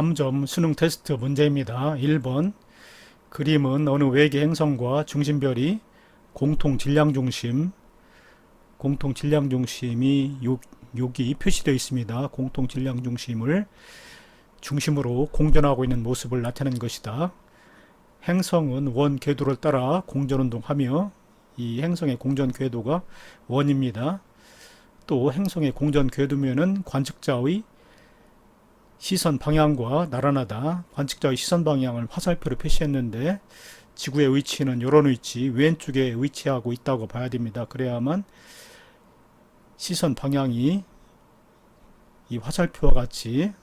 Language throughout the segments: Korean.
3점 수능 테스트 문제입니다. 1번 그림은 어느 외계 행성과 중심별이 공통 질량 중심이 여기 표시되어 있습니다. 공통 질량 중심을 중심으로 공전하고 있는 모습을 나타낸 것이다. 행성은 원 궤도를 따라 공전운동하며 이 행성의 공전 궤도가 원입니다. 또 행성의 공전 궤도면은 관측자의 시선 방향과 나란하다. 관측자의 시선 방향을 화살표로 표시했는데 지구의 위치는 이런 위치, 왼쪽에 위치하고 있다고 봐야 됩니다. 그래야만 시선 방향이 이 화살표와 같이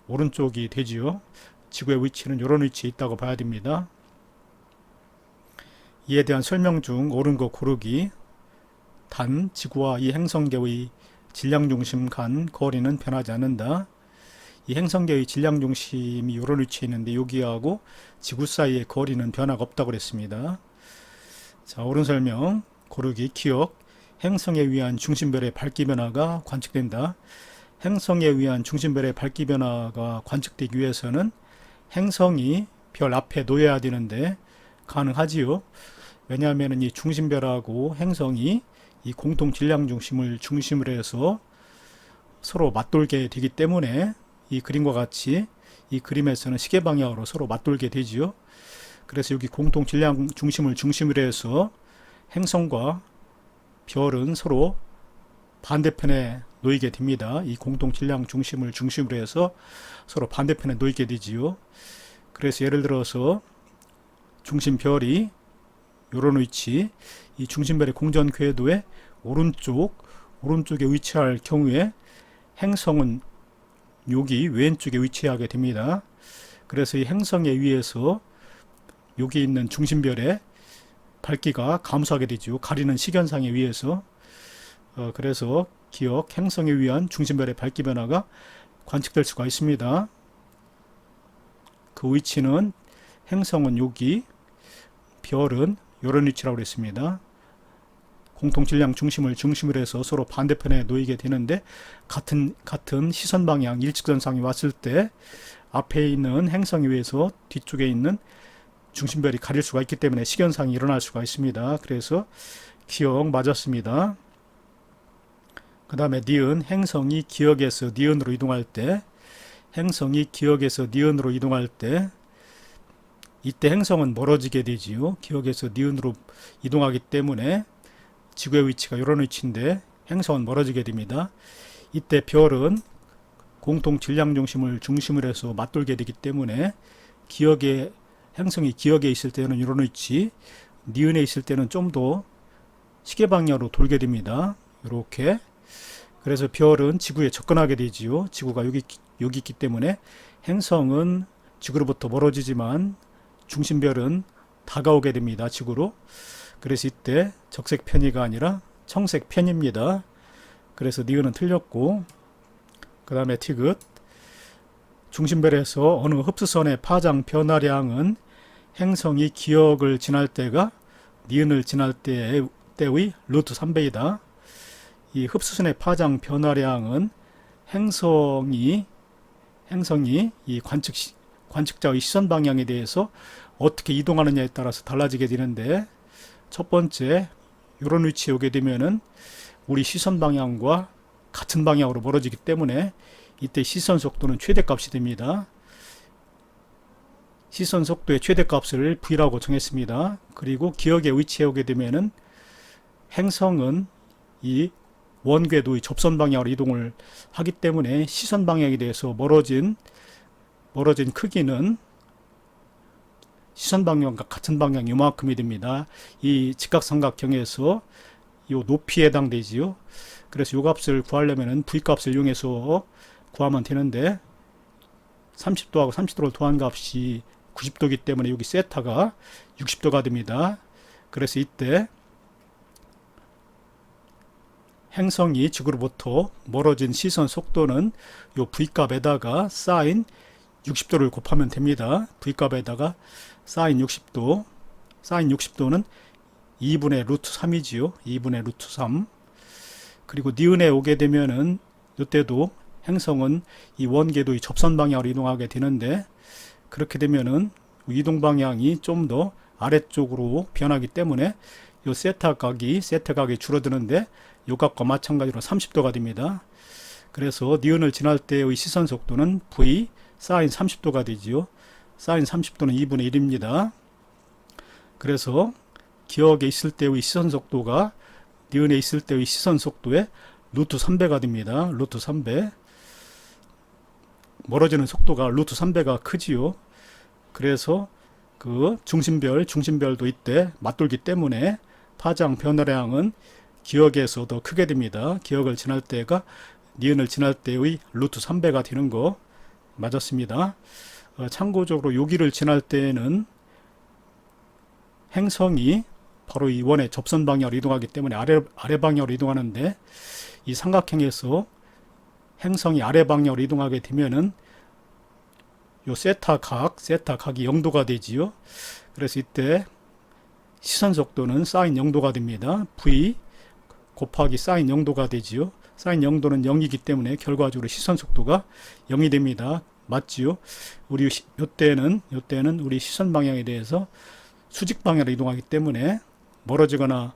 오른쪽이 되지요. 지구의 위치는 이런 위치에 있다고 봐야 됩니다. 이에 대한 설명 중 옳은 거 고르기. 단, 지구와 이 행성계의 질량 중심 간 거리는 변하지 않는다. 이 행성계의 질량 중심이 이런 위치에 있는데 여기하고 지구 사이의 거리는 변화가 없다고 그랬습니다. 자, 옳은 설명 고르기. 기억. 행성에 의한 중심별의 밝기 변화가 관측된다. 행성에 의한 중심별의 밝기 변화가 관측되기 위해서는 행성이 별 앞에 놓여야 되는데 가능하지요. 왜냐하면 이 중심별하고 행성이 이 공통 질량 중심을 중심으로 해서 서로 맞돌게 되기 때문에 이 그림과 같이 이 그림에서는 시계 방향으로 서로 맞돌게 되지요. 그래서 여기 공통 질량 중심을 중심으로 해서 행성과 별은 서로 반대편에 놓이게 됩니다. 이 공통 질량 중심을 중심으로 해서 서로 반대편에 놓이게 되지요. 그래서 예를 들어서 중심별이 이런 위치, 이 중심별의 공전 궤도의 오른쪽에 위치할 경우에 행성은 여기 왼쪽에 위치하게 됩니다. 그래서 이 행성에 의해서 여기 있는 중심별의 밝기가 감소하게 되죠. 가리는 시견상에 의해서. 그래서 기억, 행성에 의한 중심별의 밝기 변화가 관측될 수가 있습니다. 그 위치는 행성은 여기, 별은 이런 위치라고 했습니다. 공통 질량 중심을 중심으로 해서 서로 반대편에 놓이게 되는데 같은 시선 방향 일직선상에 왔을 때 앞에 있는 행성에 의해서 뒤쪽에 있는 중심별이 가릴 수가 있기 때문에 시견상이 일어날 수가 있습니다. 그래서 기억 맞았습니다. 그 다음에 니은, 행성이 기억에서 니은으로 이동할 때 이때 행성은 멀어지게 되지요. 기억에서 니은으로 이동하기 때문에 지구의 위치가 이런 위치인데 행성은 멀어지게 됩니다. 이때 별은 공통 질량 중심을 중심으로 해서 맞돌게 되기 때문에 행성이 기억에 있을 때는 이런 위치, 니은에 있을 때는 좀 더 시계 방향으로 돌게 됩니다. 이렇게. 그래서 별은 지구에 접근하게 되지요. 지구가 여기 있기 때문에 행성은 지구로부터 멀어지지만 중심별은 다가오게 됩니다. 지구로. 그래서 이때 적색 편의가 아니라 청색 편입니다. 그래서 니은은 틀렸고, 그 다음에 티귿. 중심별에서 어느 흡수선의 파장 변화량은 행성이 기억을 지날 때가 니은을 지날 때의 루트 3배이다. 이 흡수선의 파장 변화량은 행성이 이 관측자의 시선 방향에 대해서 어떻게 이동하느냐에 따라서 달라지게 되는데 첫 번째 이런 위치에 오게 되면은 우리 시선 방향과 같은 방향으로 멀어지기 때문에 이때 시선 속도는 최대값이 됩니다. 시선 속도의 최대값을 V라고 정했습니다. 그리고 기억에 위치해 오게 되면은 행성은 이 원궤도의 접선 방향으로 이동을 하기 때문에 시선 방향에 대해서 멀어진 크기는 시선 방향과 같은 방향 이만큼이 됩니다. 이 직각삼각형에서 이 높이에 해당되지요. 그래서 이 값을 구하려면 V값을 이용해서 구하면 되는데 30도하고 30도를 더한 값이 90도이기 때문에 여기 세타가 60도가 됩니다. 그래서 이때 행성이 지구로부터 멀어진 시선 속도는 이 V값에다가 사인 60도를 곱하면 됩니다. V값에다가 사인 60도는 2분의 루트 3이지요. 2분의 루트 3. 그리고 니은에 오게 되면은 이때도 행성은 이 원궤도의 접선 방향으로 이동하게 되는데, 그렇게 되면은 이동 방향이 좀 더 아래쪽으로 변하기 때문에 이 세타 각이 줄어드는데 요 각과 마찬가지로 30도가 됩니다. 그래서 니은을 지날 때의 시선 속도는 V 사인 30도가 되지요. 사인 30도는 2분의 1입니다. 그래서 기역에 있을 때의 시선 속도가 니은에 있을 때의 시선 속도의 루트 3배가 됩니다. 루트 3배. 멀어지는 속도가 루트 3배가 크지요. 그래서 그 중심별도 이때 맞돌기 때문에 파장 변화량은 기역에서 더 크게 됩니다. 기역을 지날 때가 니은을 지날 때의 루트 3배가 되는 거 맞았습니다. 참고적으로 여기를 지날 때에는 행성이 바로 이 원의 접선 방향으로 이동하기 때문에 아래 방향으로 이동하는데, 이 삼각형에서 행성이 아래 방향으로 이동하게 되면은 요 세타 각이 0도가 되지요. 그래서 이때 시선 속도는 사인 0도가 됩니다. V 곱하기 사인 0도가 되지요. 사인 0도는 0이기 때문에 결과적으로 시선 속도가 0이 됩니다. 맞지요? 우리 요때는 우리 시선 방향에 대해서 수직 방향으로 이동하기 때문에 멀어지거나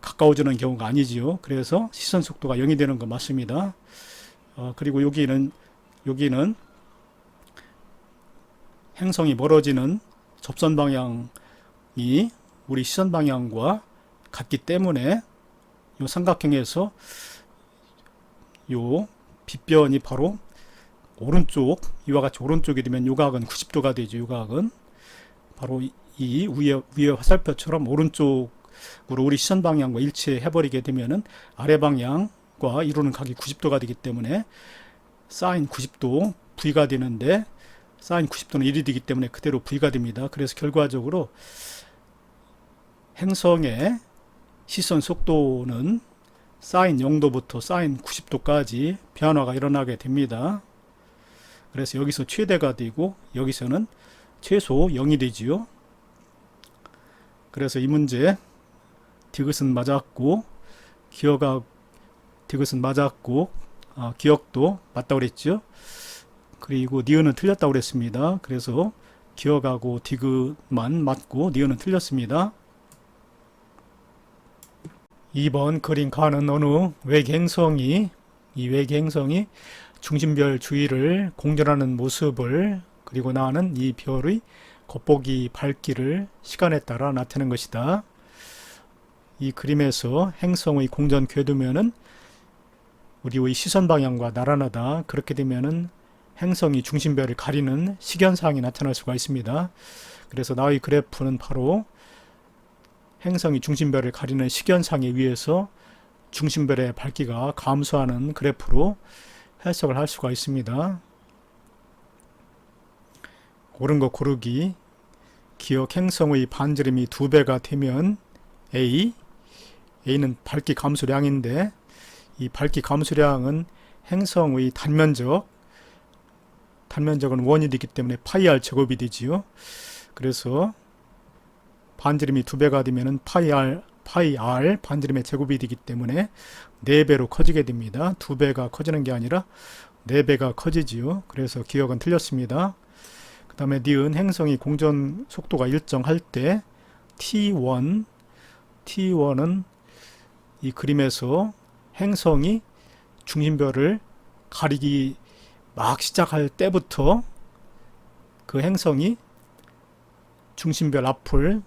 가까워지는 경우가 아니지요. 그래서 시선 속도가 0이 되는 거 맞습니다. 그리고 여기는 행성이 멀어지는 접선 방향이 우리 시선 방향과 같기 때문에 이 삼각형에서 요 빗변이 바로 오른쪽, 이와 같이 오른쪽이 되면 요 각은 90도가 되죠. 요 각은 바로 이 위에 화살표처럼 오른쪽으로 우리 시선 방향과 일치해 버리게 되면은 아래 방향과 이루는 각이 90도가 되기 때문에 사인 90도 V가 되는데, 사인 90도는 1이 되기 때문에 그대로 V가 됩니다. 그래서 결과적으로 행성의 시선 속도는 사인 0도부터 사인 90도까지 변화가 일어나게 됩니다. 그래서 여기서 최대가 되고 여기서는 최소 0이 되지요. 그래서 이 문제 디귿은 맞았고 디귿은 맞았고 기역도 맞다고 그랬죠. 그리고 니은은 틀렸다고 그랬습니다. 그래서 기역하고 디귿만 맞고 니은은 틀렸습니다. 2번 그림 가는 어느 외계행성이 중심별 주위를 공전하는 모습을, 그리고 나는 이 별의 겉보기 밝기를 시간에 따라 나타내는 것이다. 이 그림에서 행성의 공전 궤도면은 우리의 시선 방향과 나란하다. 그렇게 되면은 행성이 중심별을 가리는 식현상이 나타날 수가 있습니다. 그래서 나의 그래프는 바로 행성이 중심별을 가리는 식현상에 의해서 중심별의 밝기가 감소하는 그래프로 해석을 할 수가 있습니다. 옳은 거 고르기. 기역 행성의 반지름이 2배가 되면 A는 밝기 감소량인데, 이 밝기 감소량은 행성의 단면적은 원이 되기 때문에 파이 R 제곱이 되지요. 그래서 반지름이 2배가 되면 파이 R 반지름의 제곱이 되기 때문에 4배로 커지게 됩니다. 2배가 커지는 게 아니라 4배가 커지지요. 그래서 기역은 틀렸습니다. 그 다음에 니은 행성이 공전 속도가 일정할 때 T1은 이 그림에서 행성이 중심별을 가리기 막 시작할 때부터 그 행성이 중심별 앞을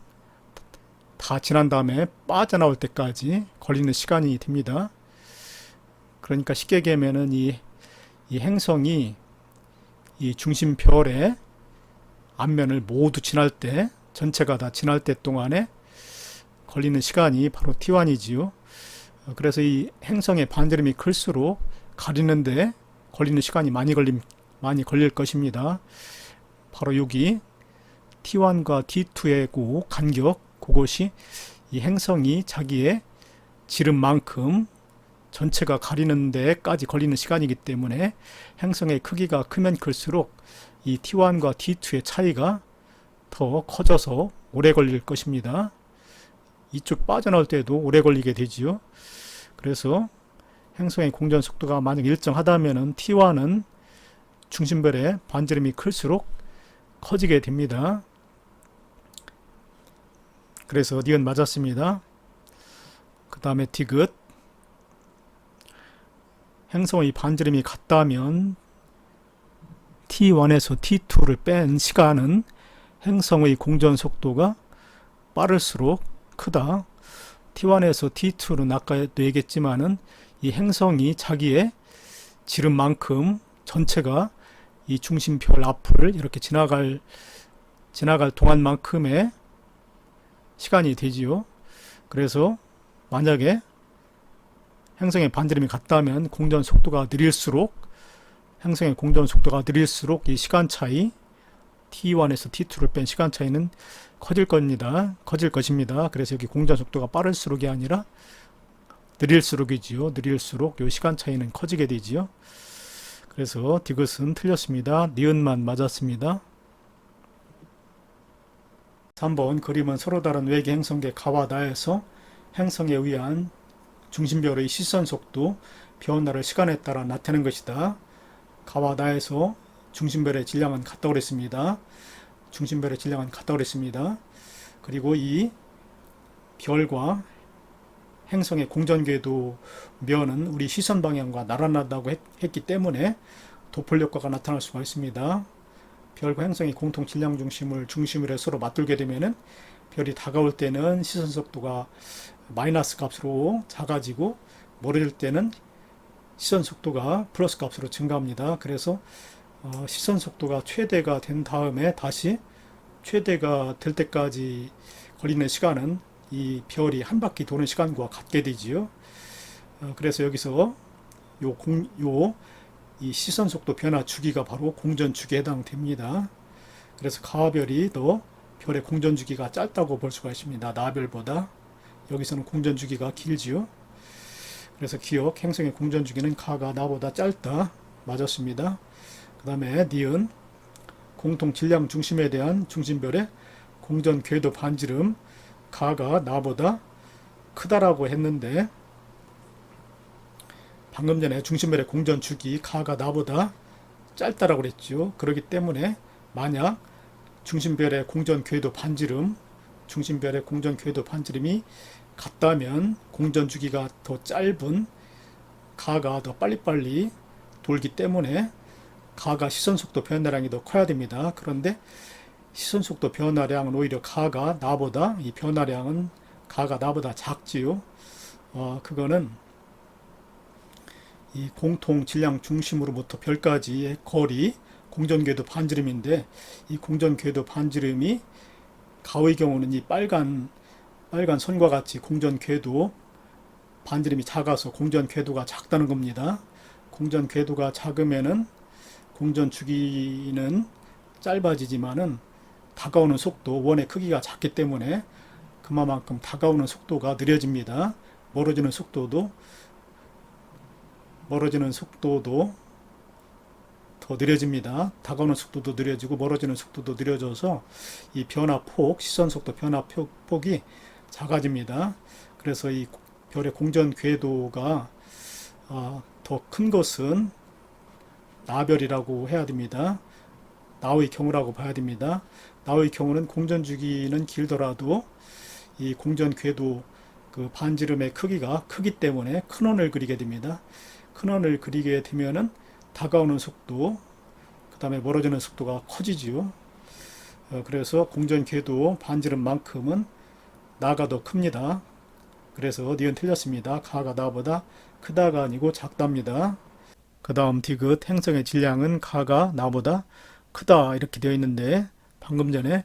다 지난 다음에 빠져나올 때까지 걸리는 시간이 됩니다. 그러니까 쉽게 얘기하면은 이 행성이 이 중심별의 앞면을 모두 지날 때, 전체가 다 지날 때 동안에 걸리는 시간이 바로 T1이지요. 그래서 이 행성의 반지름이 클수록 가리는데 걸리는 시간이 많이 걸릴 것입니다. 바로 여기 T1과 T2의 간격, 그것이 이 행성이 자기의 지름만큼 전체가 가리는 데까지 걸리는 시간이기 때문에 행성의 크기가 크면 클수록 이 T1과 T2의 차이가 더 커져서 오래 걸릴 것입니다. 이쪽 빠져나올 때도 오래 걸리게 되지요. 그래서 행성의 공전 속도가 만약 일정하다면은 T1은 중심별의 반지름이 클수록 커지게 됩니다. 그래서 니은 맞았습니다. 그 다음에 디귿. 행성의 반지름이 같다면 T1에서 T2를 뺀 시간은 행성의 공전 속도가 빠를수록 크다. T1에서 T2는 아까도 얘기했지만은 이 행성이 자기의 지름만큼 전체가 이 중심별 앞을 이렇게 지나갈 동안만큼의 시간이 되지요. 그래서 만약에 행성의 반지름이 같다면 공전 속도가 느릴수록 행성의 공전 속도가 느릴수록 이 시간 차이 T1에서 T2를 뺀 시간 차이는 커질 것입니다. 그래서 여기 공전 속도가 빠를수록이 아니라 느릴수록이지요. 느릴수록 이 시간 차이는 커지게 되지요. 그래서 디귿은 틀렸습니다. 니은만 맞았습니다. 3번 그림은 서로 다른 외계 행성계 가와 나에서 행성에 의한 중심별의 시선 속도 변화를 시간에 따라 나타내는 것이다. 가와 나에서 중심별의 질량은 같다고 그랬습니다. 중심별의 질량은 같다고 그랬습니다. 그리고 이 별과 행성의 공전궤도면은 우리 시선 방향과 나란하다고 했기 때문에 도플 효과가 나타날 수가 있습니다. 별과 행성의 공통 질량 중심을 중심으로 해서 서로 맞들게 되면은 별이 다가올 때는 시선 속도가 마이너스 값으로 작아지고 멀어질 때는 시선 속도가 플러스 값으로 증가합니다. 그래서 시선 속도가 최대가 된 다음에 다시 최대가 될 때까지 걸리는 시간은 이 별이 한 바퀴 도는 시간과 같게 되지요. 그래서 여기서 이 시선 속도 변화 주기가 바로 공전 주기에 해당됩니다. 그래서 가별이 더 별의 공전 주기가 짧다고 볼 수가 있습니다. 나별보다. 여기서는 공전 주기가 길지요. 그래서 기억, 행성의 공전 주기는 가가 나보다 짧다. 맞았습니다. 그 다음에 니은, 공통 질량 중심에 대한 중심별의 공전 궤도 반지름, 가가 나보다 크다라고 했는데 방금 전에 중심별의 공전 주기 가가 나보다 짧다라고 그랬죠. 그렇기 때문에 만약 중심별의 공전 궤도 반지름이 같다면 공전 주기가 더 짧은 가가 더 빨리빨리 돌기 때문에 가가 시선 속도 변화량이 더 커야 됩니다. 그런데 시선 속도 변화량은 오히려 이 변화량은 가가 나보다 작지요. 그거는 이 공통 질량 중심으로부터 별까지의 거리 공전궤도 반지름인데 이 공전궤도 반지름이 가의 경우는 이 빨간 선과 같이 공전궤도 반지름이 작아서 공전궤도가 작다는 겁니다. 공전궤도가 작으면은 공전 주기는 짧아지지만은 다가오는 속도, 원의 크기가 작기 때문에 그만큼 다가오는 속도가 느려집니다. 멀어지는 속도도 더 느려집니다. 다가오는 속도도 느려지고 멀어지는 속도도 느려져서 이 변화폭, 시선 속도 변화폭이 작아집니다. 그래서 이 별의 공전 궤도가 더 큰 것은 나별이라고 해야 됩니다. 나의 경우라고 봐야 됩니다. 나의 경우는 공전 주기는 길더라도 이 공전 궤도 그 반지름의 크기가 크기 때문에 큰 원을 그리게 됩니다. 큰 원을 그리게 되면은 다가오는 속도, 그 다음에 멀어지는 속도가 커지지요. 그래서 공전 궤도 반지름만큼은 나가 더 큽니다. 그래서 니은 틀렸습니다. 가가 나보다 크다가 아니고 작답니다. 그 다음 디귿, 행성의 질량은 가가 나보다 크다 이렇게 되어 있는데 방금 전에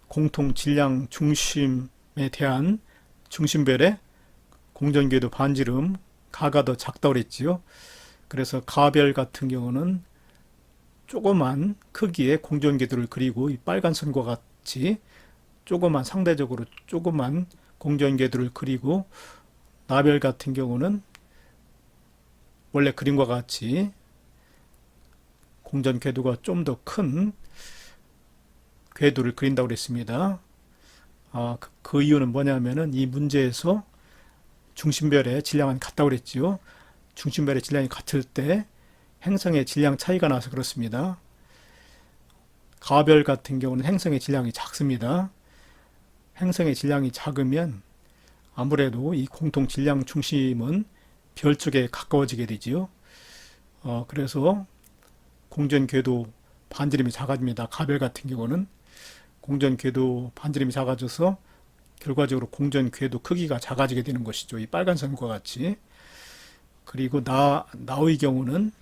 공통 질량 중심에 대한 중심별의 공전궤도 반지름 가가 더 작다고 그랬지요. 그래서 가별 같은 경우는 조그만 크기의 공전궤도를 그리고 이 빨간 선과 같이 상대적으로 조그만 공전궤도를 그리고 나별 같은 경우는 원래 그림과 같이 공전 궤도가 좀 더 큰 궤도를 그린다고 그랬습니다. 그 이유는 뭐냐면은 이 문제에서 중심별의 질량은 같다고 그랬지요. 중심별의 질량이 같을 때 행성의 질량 차이가 나서 그렇습니다. 가별 같은 경우는 행성의 질량이 작습니다. 행성의 질량이 작으면 아무래도 이 공통 질량 중심은 별 쪽에 가까워지게 되지요. 그래서 공전 궤도 반지름이 작아집니다. 가별 같은 경우는 공전 궤도 반지름이 작아져서 결과적으로 공전 궤도 크기가 작아지게 되는 것이죠. 이 빨간 선과 같이. 그리고 나의 경우는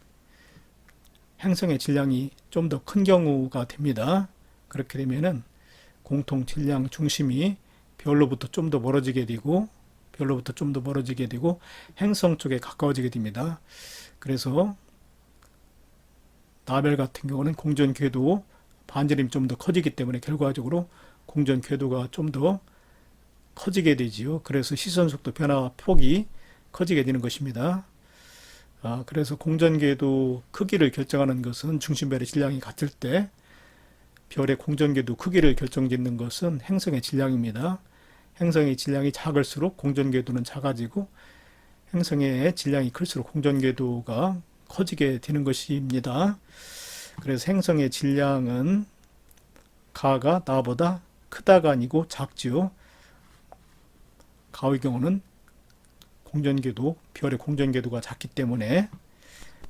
행성의 질량이 좀 더 큰 경우가 됩니다. 그렇게 되면은 공통 질량 중심이 별로부터 좀 더 멀어지게 되고 행성 쪽에 가까워지게 됩니다. 그래서 나벨 같은 경우는 공전 궤도 반지름이 좀 더 커지기 때문에 결과적으로 공전 궤도가 좀 더 커지게 되지요. 그래서 시선 속도 변화 폭이 커지게 되는 것입니다. 그래서 공전 궤도 크기를 결정하는 것은 중심별의 질량이 같을 때 별의 공전 궤도 크기를 결정짓는 것은 행성의 질량입니다. 행성의 질량이 작을수록 공전 궤도는 작아지고 행성의 질량이 클수록 공전 궤도가 커지게 되는 것입니다. 그래서 행성의 질량은 가가 나보다 크다가 아니고 작지요. 가의 경우는 공전궤도, 별의 공전궤도가 작기 때문에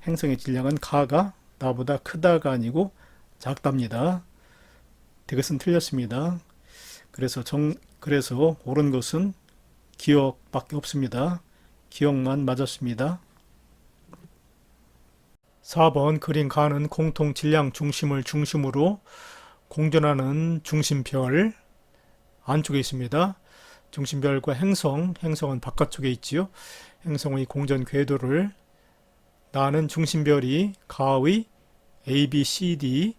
행성의 질량은 가가 나보다 크다가 아니고 작답니다. 이것은 틀렸습니다. 그래서 옳은 것은 기억밖에 없습니다. 기억만 맞았습니다. 4번 그린 가는 공통 질량 중심을 중심으로 공전하는 중심별 안쪽에 있습니다. 중심별과 행성은 바깥쪽에 있지요. 행성의 공전 궤도를 나는 중심별이 가의 A, B, C, D에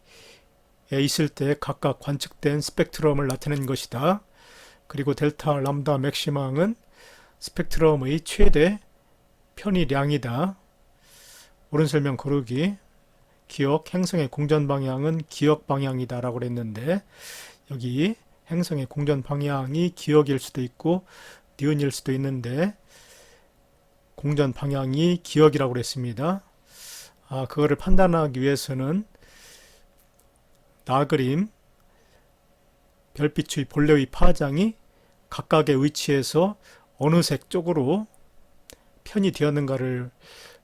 있을 때 각각 관측된 스펙트럼을 나타낸 것이다. 그리고 델타 람다 맥시망은 스펙트럼의 최대 편의량이다. 옳은 설명 고르기. 기억, 행성의 공전 방향은 기억 방향이다 라고 그랬는데 여기 행성의 공전 방향이 기억일 수도 있고 니은일 수도 있는데 공전 방향이 기억이라고 그랬습니다. 그거를 판단하기 위해서는 나그림 별빛의 본래의 파장이 각각의 위치에서 어느 색 쪽으로 편이 되었는가를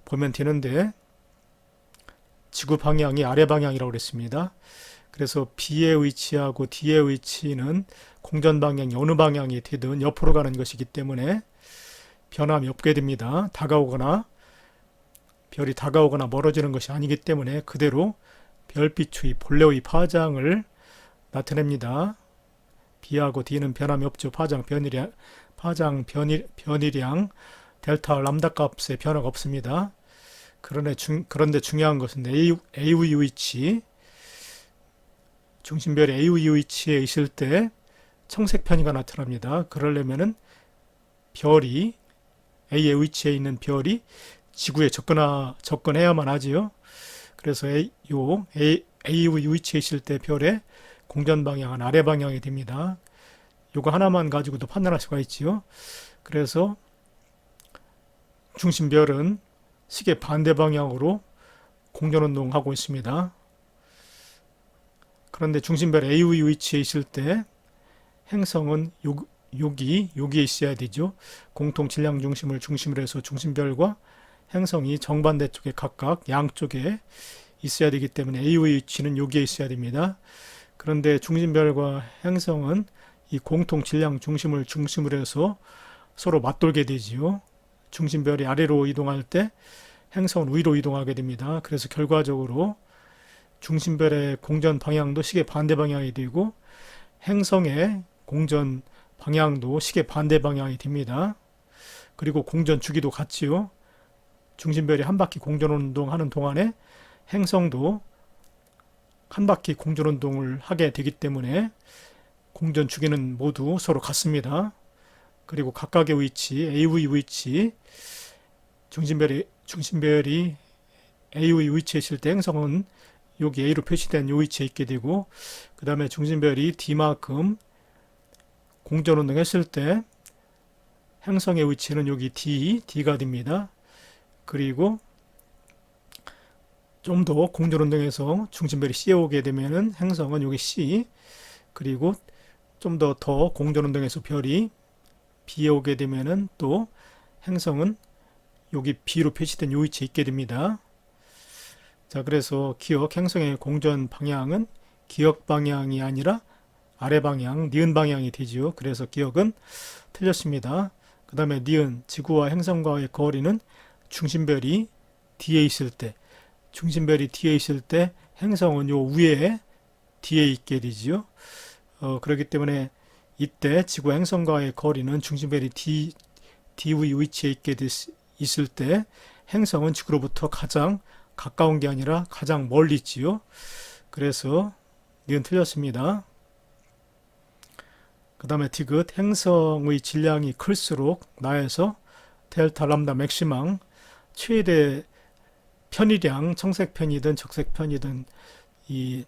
보면 되는데 지구 방향이 아래 방향이라고 그랬습니다. 그래서 B의 위치하고 D의 위치는 공전 방향이 어느 방향이 되든 옆으로 가는 것이기 때문에 변함이 없게 됩니다. 별이 다가오거나 멀어지는 것이 아니기 때문에 그대로 별빛의 본래의 파장을 나타냅니다. B하고 D는 변함이 없죠. 파장 변이량 델타 람다 값의 변화가 없습니다. 그런데 중요한 것은 A의 위치, 중심별이 A의 위치에 있을 때 청색 편이가 나타납니다. 그러려면은 A의 위치에 있는 별이 지구에 접근해야만 하지요. 그래서 A의 위치에 있을 때 별의 공전 방향은 아래 방향이 됩니다. 요거 하나만 가지고도 판단할 수가 있지요. 그래서 중심별은 시계 반대 방향으로 공전운동하고 있습니다. 그런데 중심별 A의 위치에 있을 때 행성은 여기에 있어야 되죠. 공통 질량 중심을 중심으로 해서 중심별과 행성이 정반대 쪽에 각각 양쪽에 있어야 되기 때문에 A의 위치는 여기에 있어야 됩니다. 그런데 중심별과 행성은 이 공통 질량 중심을 중심으로 해서 서로 맞돌게 되지요. 중심별이 아래로 이동할 때 행성은 위로 이동하게 됩니다. 그래서 결과적으로 중심별의 공전 방향도 시계 반대 방향이 되고 행성의 공전 방향도 시계 반대 방향이 됩니다. 그리고 공전 주기도 같지요. 중심별이 한 바퀴 공전 운동하는 동안에 행성도 한 바퀴 공전 운동을 하게 되기 때문에 공전 주기는 모두 서로 같습니다. 그리고 각각의 위치, A의 위치, 중심별이 A의 위치에 있을 때 행성은 여기 A로 표시된 이 위치에 있게 되고 그 다음에 중심별이 D만큼 공전운동 했을 때 행성의 위치는 여기 D가 됩니다. 그리고 좀 더 공전운동에서 중심별이 C에 오게 되면은 행성은 여기 C, 그리고 좀 더 공전운동에서 별이 B에 오게 되면은 또 행성은 여기 B로 표시된 요 위치에 있게 됩니다. 자, 그래서 기억 행성의 공전 방향은 기억 방향이 아니라 아래 방향, 니은 방향이 되지요. 그래서 기억은 틀렸습니다. 그 다음에 니은, 지구와 행성과의 거리는 중심별이 뒤에 있을 때, 중심별이 뒤에 있을 때 행성은 요 위에 뒤에 있게 되지요. 그렇기 때문에 이때 지구 행성과의 거리는 중심별이 뒤의 위치에 있을 때 행성은 지구로부터 가장 가까운 게 아니라 가장 멀리 있지요. 그래서 니은 틀렸습니다. 그 다음에 디귿, 행성의 질량이 클수록 나에서 델타 람다 맥시망 최대 편의량, 청색편이든 적색편이든 이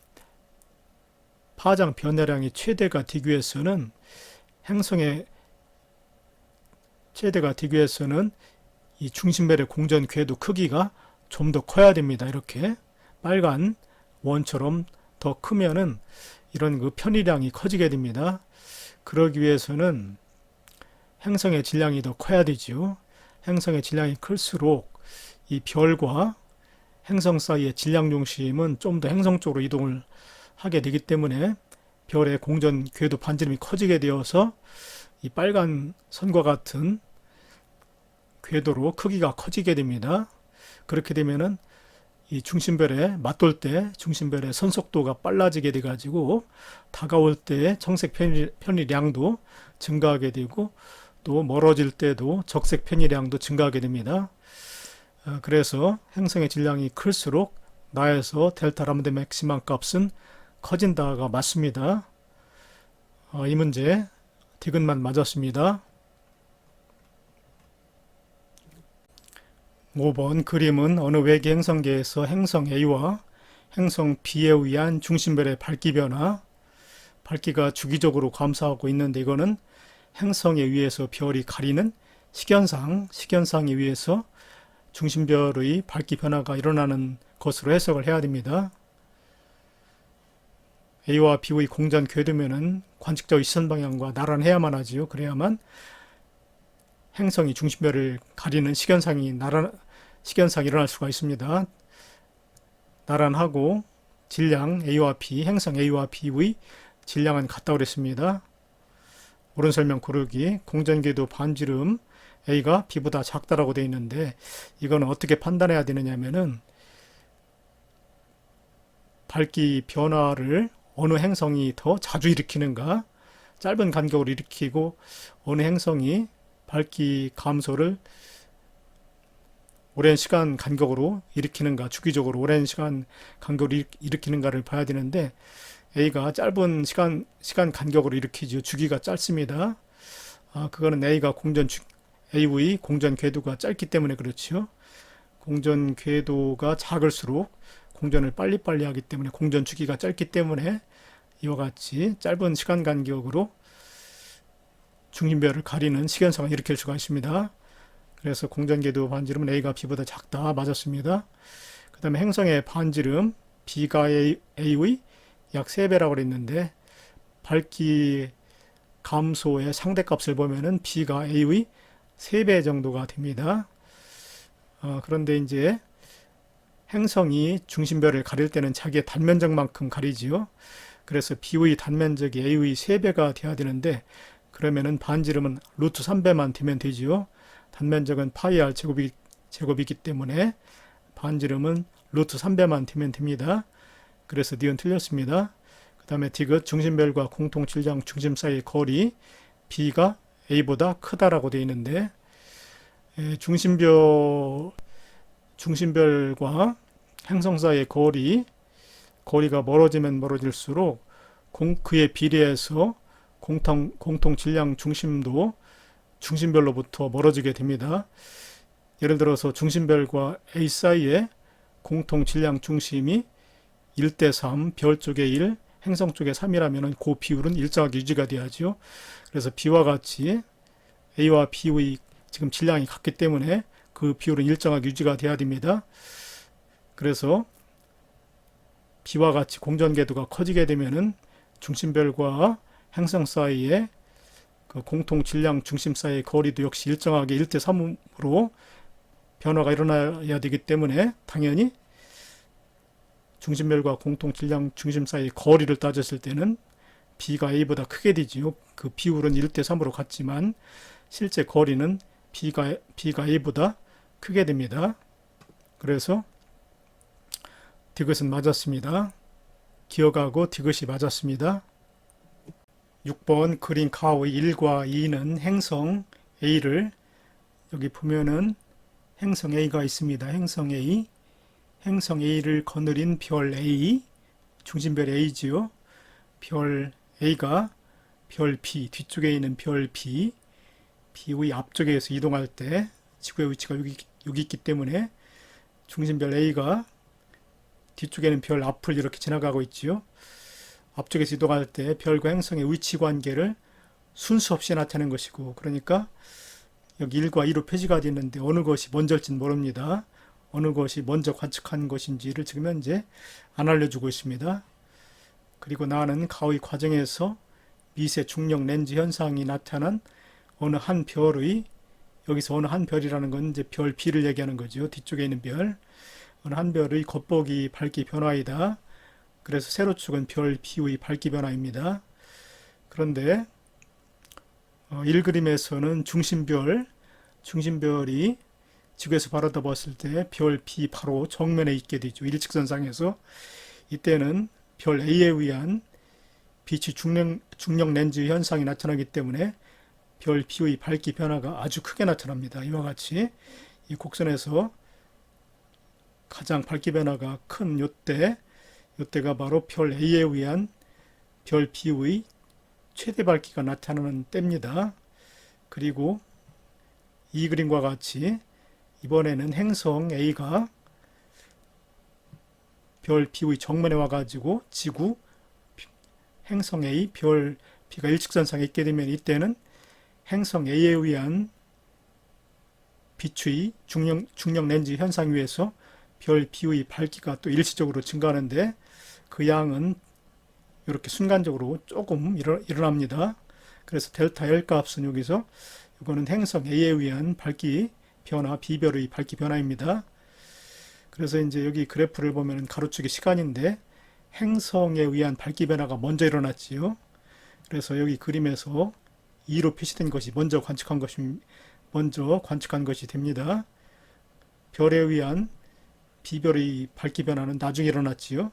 파장 변화량이 최대가 되기 위해서는 행성의 최대가 되기 위해서는 이 중심별의 공전 궤도 크기가 좀 더 커야 됩니다. 이렇게 빨간 원처럼 더 크면은 이런 그 편의량이 커지게 됩니다. 그러기 위해서는 행성의 질량이 더 커야 되죠. 행성의 질량이 클수록 이 별과 행성 사이의 질량 중심은 좀 더 행성 쪽으로 이동을 하게 되기 때문에 별의 공전 궤도 반지름이 커지게 되어서 이 빨간 선과 같은 궤도로 크기가 커지게 됩니다. 그렇게 되면은 이 중심별에 맞돌 때 중심별의 선속도가 빨라지게 돼 가지고 다가올 때 청색 편의량도 증가하게 되고 또 멀어질 때도 적색 편의량도 증가하게 됩니다. 그래서 행성의 질량이 클수록 나에서 델타 람다 맥시멈 값은 커진다가 맞습니다. 이 문제 디귿만 맞았습니다. 5번 그림은 어느 외계 행성계에서 행성 A와 행성 B에 의한 중심별의 밝기 변화, 밝기가 주기적으로 감소하고 있는데 이거는 행성에 의해서 별이 가리는 식현상에 의해서 중심별의 밝기 변화가 일어나는 것으로 해석을 해야 됩니다. A와 B의 공전 궤도면은 관측자의 시선 방향과 나란해야만 하지요. 그래야만 행성이 중심별을 가리는 식현상이 일어날 수가 있습니다. 나란하고 질량 A와 B, 행성 A와 B의 질량은 같다고 그랬습니다. 옳은 설명 고르기, 공전궤도 반지름 A가 B보다 작다라고 되어 있는데 이거는 어떻게 판단해야 되느냐면은 밝기 변화를 어느 행성이 더 자주 일으키는가, 짧은 간격으로 일으키고 어느 행성이 밝기 감소를 오랜 시간 간격으로 일으키는가, 주기적으로 오랜 시간 간격으로 일으키는가를 봐야 되는데 A가 짧은 시간 간격으로 일으키죠. 주기가 짧습니다. 그거는 A의 공전 궤도가 짧기 때문에 그렇죠. 공전 궤도가 작을수록 공전을 빨리빨리 하기 때문에 공전 주기가 짧기 때문에 이와 같이 짧은 시간 간격으로 중심별을 가리는 식현상을 일으킬 수가 있습니다. 그래서 공전궤도 반지름은 A가 B보다 작다 맞았습니다. 그 다음에 행성의 반지름 B가 A의 약 3배라고 그랬는데 밝기 감소의 상대값을 보면은 B가 A의 3배 정도가 됩니다. 그런데 이제 행성이 중심별을 가릴 때는 자기의 단면적만큼 가리지요. 그래서 B의 단면적이 A의 3배가 돼야 되는데 그러면은 반지름은 루트 3배만 되면 되지요. 단면적은 파이 r 제곱이기 때문에 반지름은 루트 3배만 되면 됩니다. 그래서 니은 틀렸습니다. 그 다음에 디귿 중심별과 공통 질량 중심 사이의 거리 B가 A보다 크다라고 되어 있는데 중심별과 행성 사이의 거리가 멀어지면 멀어질수록 그에 비례해서 공통 질량 중심도 중심별로부터 멀어지게 됩니다. 예를 들어서 중심별과 A 사이의 공통 질량 중심이 1대3, 별 쪽에 1, 행성 쪽에 3이라면 그 비율은 일정하게 유지가 돼야죠. 그래서 B와 같이 A와 B의 지금 질량이 같기 때문에 그 비율은 일정하게 유지가 돼야 됩니다. 그래서 B와 같이 공전궤도가 커지게 되면은 중심별과 행성 사이의 그 공통 질량 중심 사이의 거리도 역시 일정하게 1대3으로 변화가 일어나야 되기 때문에 당연히 중심별과 공통 질량 중심 사이의 거리를 따졌을 때는 B가 A보다 크게 되지요. 그 비율은 1대3으로 같지만 실제 거리는 B가 A보다 크게 됩니다. 그래서 디귿은 맞았습니다. 기억하고 디귿이 맞았습니다. 6번 그린 가의 1과 2는 행성 A를, 여기 보면은 행성 A가 있습니다. 행성 A, 행성 A를 거느린 별 A, 중심별 A지요. 별 A가 별 B, 뒤쪽에 있는 별 B, B의 앞쪽에서 이동할 때 지구의 위치가 여기 있기 때문에 중심별 A가 뒤쪽에는 별 앞을 이렇게 지나가고 있지요. 앞쪽에서 이동할 때 별과 행성의 위치 관계를 순수 없이 나타내는 것이고, 그러니까 여기 1과 2로 표시가 되어 있는데 어느 것이 먼저일지는 모릅니다. 어느 것이 먼저 관측한 것인지를 지금 현재 안 알려주고 있습니다. 그리고 나는 가의 과정에서 미세 중력 렌즈 현상이 나타난 어느 한 별의, 여기서 어느 한 별이라는 건 이제 별 B를 얘기하는 거죠. 뒤쪽에 있는 별. 어느 한 별의 겉보기 밝기 변화이다. 그래서 세로축은 별 B의 밝기 변화입니다. 그런데 1그림에서는 중심별이 지구에서 바라다 봤을 때 별 B 바로 정면에 있게 되죠. 일직선상에서. 이때는 별 A에 의한 빛이 중력 렌즈 현상이 나타나기 때문에 별 B의 밝기 변화가 아주 크게 나타납니다. 이와 같이 이 곡선에서 가장 밝기 변화가 큰 요때가 바로 별 A에 의한 별 B의 최대 밝기가 나타나는 때입니다. 그리고 이 그림과 같이 이번에는 행성 A가 별 B의 정면에 와가지고 지구, 행성 A, 별 B가 일직선상에 있게 되면 이때는 행성 A에 의한 빛의 중력 렌즈 현상 위에서 별 B의 밝기가 또 일시적으로 증가하는데 그 양은 이렇게 순간적으로 조금 일어납니다. 그래서 델타 L 값은 여기서 이거는 행성 A에 의한 밝기 변화, B별의 밝기 변화입니다. 그래서 이제 여기 그래프를 보면 가로축이 시간인데 행성에 의한 밝기 변화가 먼저 일어났지요. 그래서 여기 그림에서 2로 표시된 것이 먼저 관측한 것이 됩니다. 별에 의한 B별의 밝기 변화는 나중에 일어났지요.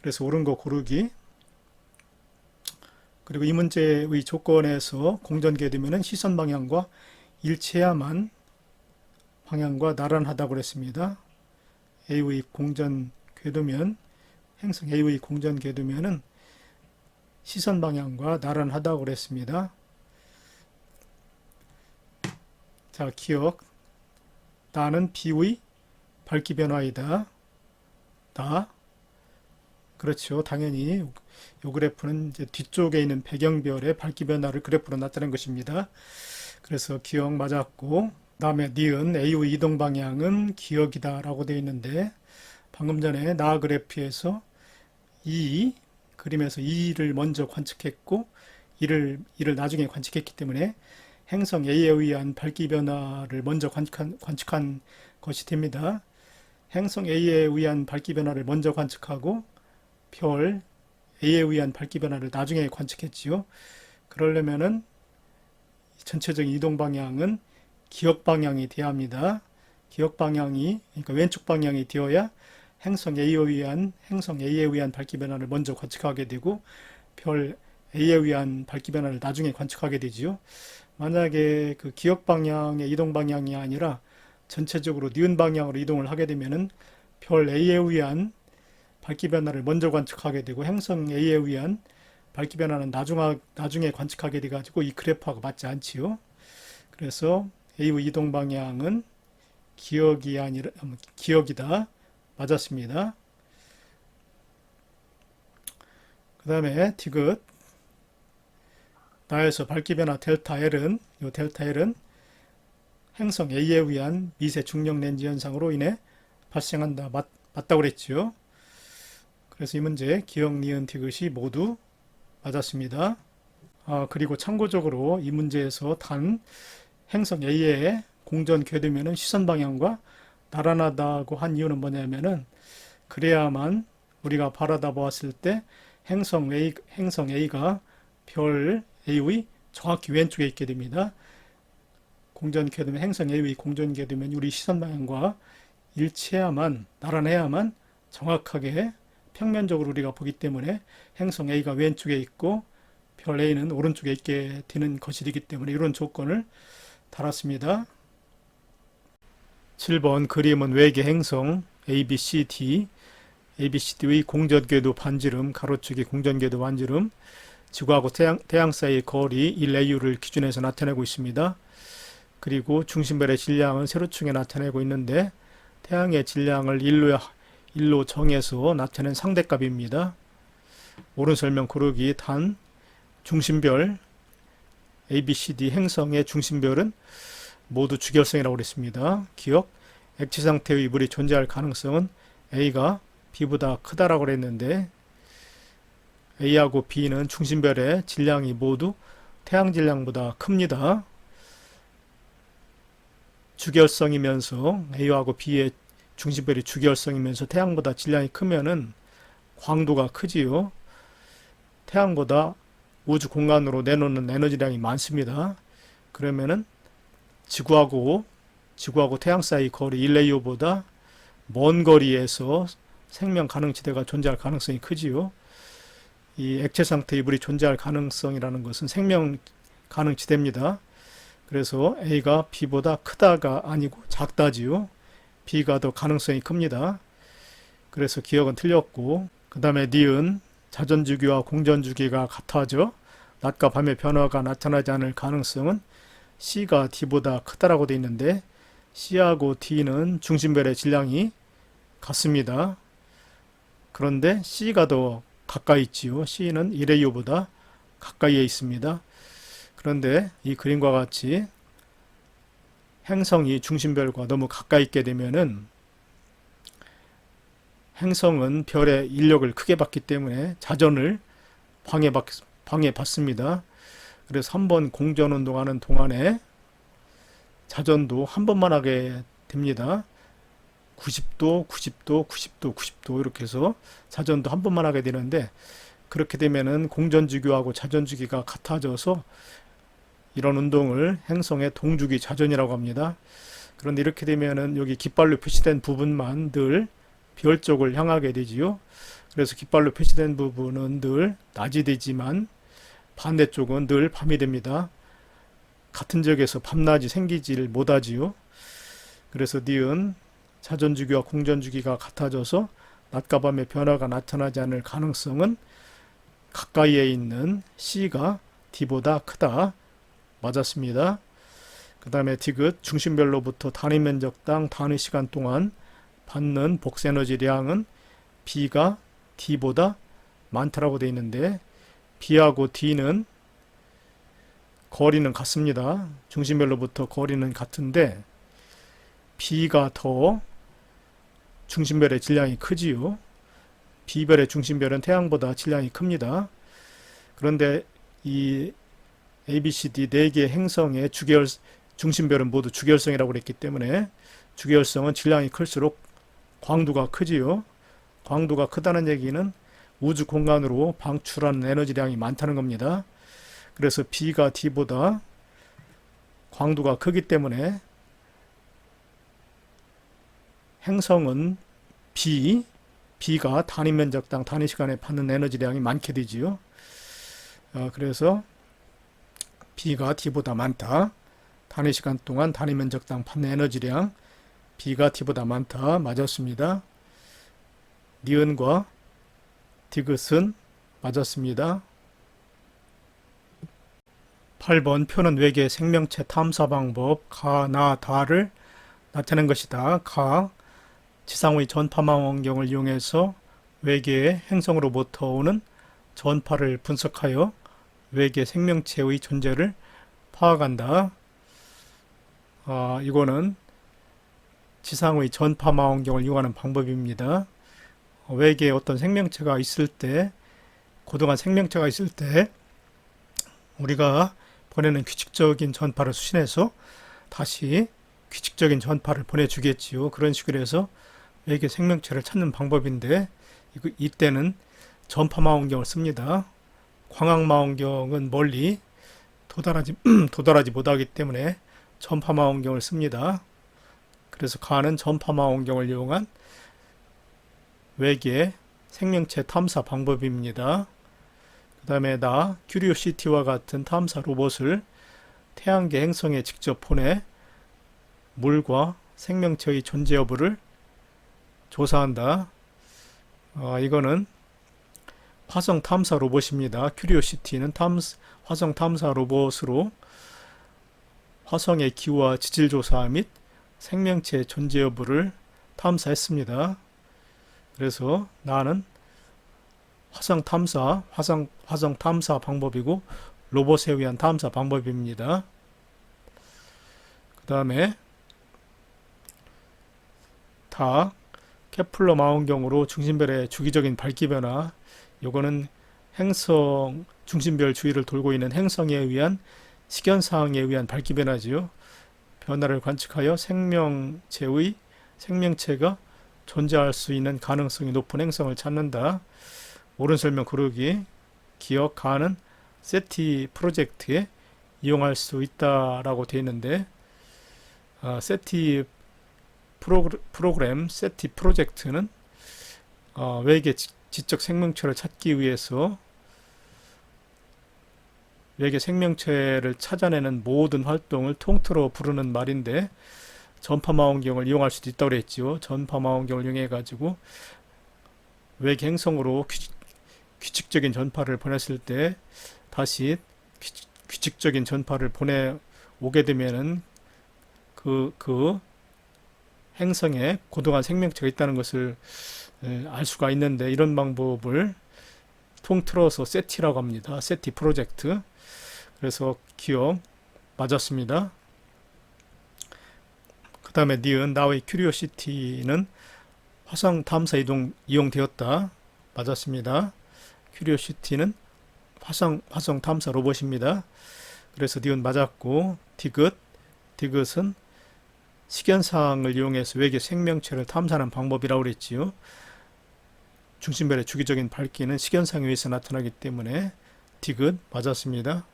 그래서 옳은 거 고르기. 그리고 이 문제의 조건에서 공전궤도면은 시선 방향과 일치해야만 방향과 나란하다고 그랬습니다. A의 공전궤도면, 행성 A의 공전궤도면은 시선 방향과 나란하다고 그랬습니다. 자, 기억. 나는 B의 밝기 변화이다. 그렇죠. 당연히 이 그래프는 이제 뒤쪽에 있는 배경별의 밝기 변화를 그래프로 나타낸 것입니다. 그래서 기억 맞았고, 다음에 니은 A의 이동 방향은 기억이다 라고 되어 있는데 방금 전에 나 그래프에서 그림에서 2를 먼저 관측했고 2를 나중에 관측했기 때문에 행성 A에 의한 밝기 변화를 먼저 관측한 것이 됩니다. 행성 A에 의한 밝기 변화를 먼저 관측하고 별 A에 의한 밝기 변화를 나중에 관측했지요. 그러려면은 전체적인 이동 방향은 기억 방향이 되어야 합니다. 기억 방향이, 그러니까 왼쪽 방향이 되어야 행성 A에 의한 밝기 변화를 먼저 관측하게 되고 별 A에 의한 밝기 변화를 나중에 관측하게 되지요. 만약에 그 기억 방향의 이동 방향이 아니라 전체적으로 니은 방향으로 이동을 하게 되면은 별 A에 의한 밝기 변화를 먼저 관측하게 되고 행성 A에 의한 밝기 변화는 나중에 관측하게 돼가지고 이 그래프하고 맞지 않지요. 그래서 A의 이동 방향은 기억이다. 맞았습니다. 그 다음에 디귿. 나에서 밝기 변화 델타 L은 행성 A에 의한 미세 중력 렌즈 현상으로 인해 발생한다. 맞다고 그랬죠. 그래서 이 문제 기억, 니은, 디귿이 모두 맞았습니다. 그리고 참고적으로 이 문제에서 단 행성 A의 공전 궤도면은 시선 방향과 나란하다고 한 이유는 뭐냐면은 그래야만 우리가 바라다 보았을 때 행성 A가 별 A의 정확히 왼쪽에 있게 됩니다. 공전 궤도면 행성 A의 공전 궤도면 우리 시선 방향과 일치해야만, 나란해야만 정확하게 평면적으로 우리가 보기 때문에 행성 A가 왼쪽에 있고 별 A는 오른쪽에 있게 되는 거실이기 때문에 이런 조건을 달았습니다. 7번 그림은 외계 행성 ABCD, ABCD의 공전궤도 반지름, 가로축이 공전궤도 반지름, 지구하고 태양 사이의 거리 1AU를 기준해서 나타내고 있습니다. 그리고 중심별의 질량은 세로축에 나타내고 있는데 태양의 질량을 1로 정해서 나타낸 상대값입니다. 옳은 설명 고르기 단 중심별 ABCD 행성의 중심별은 모두 주결성이라고 그랬습니다. 기억, 액체 상태의 물이 존재할 가능성은 A가 B보다 크다라고 그랬는데 A하고 B는 중심별의 질량이 모두 태양 질량보다 큽니다. 주결성이면서 A하고 B의 중심별이 주결성이면서 태양보다 질량이 크면은 광도가 크지요. 태양보다 우주 공간으로 내놓는 에너지량이 많습니다. 그러면은 지구하고 태양 사이 거리 1AU보다 먼 거리에서 생명 가능지대가 존재할 가능성이 크지요. 이 액체 상태의 물이 존재할 가능성이라는 것은 생명 가능지대입니다. 그래서 A가 B보다 크다가 아니고 작다지요. B가 더 가능성이 큽니다. 그래서 기억은 틀렸고, 그 다음에 니은 자전주기와 공전주기가 같아져 낮과 밤의 변화가 나타나지 않을 가능성은 C가 D보다 크다라고 되어 있는데 C하고 D는 중심별의 질량이 같습니다. 그런데 C가 더 가까이 있지요. C는 1AU보다 가까이에 있습니다. 그런데 이 그림과 같이 행성이 중심별과 너무 가까이 있게 되면은 행성은 별의 인력을 크게 받기 때문에 자전을 방해받습니다. 그래서 한번 공전 운동하는 동안에 자전도 한 번만 하게 됩니다. 90도, 90도, 90도, 90도 이렇게 해서 자전도 한 번만 하게 되는데 그렇게 되면은 공전주기하고 자전주기가 같아져서 이런 운동을 행성의 동주기 자전이라고 합니다. 그런데 이렇게 되면은 여기 깃발로 표시된 부분만 늘 별 쪽을 향하게 되지요. 그래서 깃발로 표시된 부분은 늘 낮이 되지만 반대쪽은 늘 밤이 됩니다. 같은 지역에서 밤낮이 생기질 못하지요. 그래서 니은 자전주기와 공전주기가 같아져서 낮과 밤의 변화가 나타나지 않을 가능성은 가까이에 있는 C가 D보다 크다. 맞았습니다. 그 다음에 디귿 중심별로부터 단위 면적당 단위 시간 동안 받는 복수에너지량은 B가 D보다 많다라고 되어 있는데 B하고 D는 거리는 같습니다. 중심별로부터 거리는 같은데 B가 더 중심별의 질량이 크지요. B별의 중심별은 태양보다 질량이 큽니다. 그런데 이 ABCD 4개의 행성의 중심별은 모두 주결성이라고 그랬기 때문에 주결성은 질량이 클수록 광도가 크지요. 광도가 크다는 얘기는 우주 공간으로 방출하는 에너지량이 많다는 겁니다. 그래서 B가 D보다 광도가 크기 때문에 행성은 B가 단위 면적당 단위 시간에 받는 에너지량이 많게 되지요. 그래서 B가 D보다 많다. 단위 시간 동안 단위 면적당 받는 에너지량 B가 D보다 많다. 맞았습니다. 니은과 디귿은 맞았습니다. 8번 표는 외계 생명체 탐사 방법 가, 나, 다를 나타낸 것이다. 가, 지상의 전파망 원경을 이용해서 외계의 행성으로부터 오는 전파를 분석하여 외계 생명체의 존재를 파악한다. 이거는 지상의 전파망원경을 이용하는 방법입니다. 외계에 어떤 생명체가 있을 때, 고등한 생명체가 있을 때 우리가 보내는 규칙적인 전파를 수신해서 다시 규칙적인 전파를 보내주겠지요. 그런 식으로 해서 외계 생명체를 찾는 방법인데, 이때는 전파망원경을 씁니다. 광학망원경은 멀리 도달하지 못하기 때문에 전파망원경을 씁니다. 그래서 가는 전파망원경을 이용한 외계 생명체 탐사 방법입니다. 그 다음에 큐리오시티와 같은 탐사 로봇을 태양계 행성에 직접 보내 물과 생명체의 존재 여부를 조사한다. 이거는 화성 탐사 로봇입니다. 큐리오시티는 화성 탐사 로봇으로 화성의 기후와 지질 조사 및 생명체 존재 여부를 탐사했습니다. 그래서 나는 화성 탐사 방법이고 로봇에 의한 탐사 방법입니다. 그 다음에 케플러 망원경으로 중심별의 주기적인 밝기 변화, 요거는 행성 중심별 주위를 돌고 있는 행성에 의한 시견상에 의한 밝기 변화지요. 변화를 관측하여 생명체가 존재할 수 있는 가능성이 높은 행성을 찾는다. 옳은 설명 고르기 기억하는 세티 프로젝트에 이용할 수 있다라고 되어 있는데, 세티 프로그램 세티 프로젝트는 외계 지적 생명체를 찾기 위해서 외계 생명체를 찾아내는 모든 활동을 통틀어 부르는 말인데, 전파망원경을 이용할 수도 있다고 그랬지요. 전파망원경을 이용해 가지고 외계 행성으로 규칙적인 전파를 보냈을 때 다시 규칙적인 전파를 보내오게 되면은 그 행성에 고등한 생명체가 있다는 것을 알 수가 있는데, 이런 방법을 통틀어서 세티라고 합니다. 세티 프로젝트. 그래서 기억 맞았습니다. 그 다음에 나의 큐리오시티는 화성 탐사 이용되었다. 맞았습니다. 큐리오시티는 화성 탐사 로봇입니다. 그래서 맞았고, 디귿은 시견상을 이용해서 외계 생명체를 탐사하는 방법이라고 그랬지요. 중심별의 주기적인 밝기는 시견상에 의해서 나타나기 때문에 디귿 맞았습니다.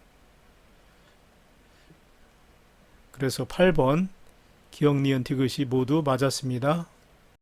그래서 8번 기억, 니은, 디귿이 모두 맞았습니다.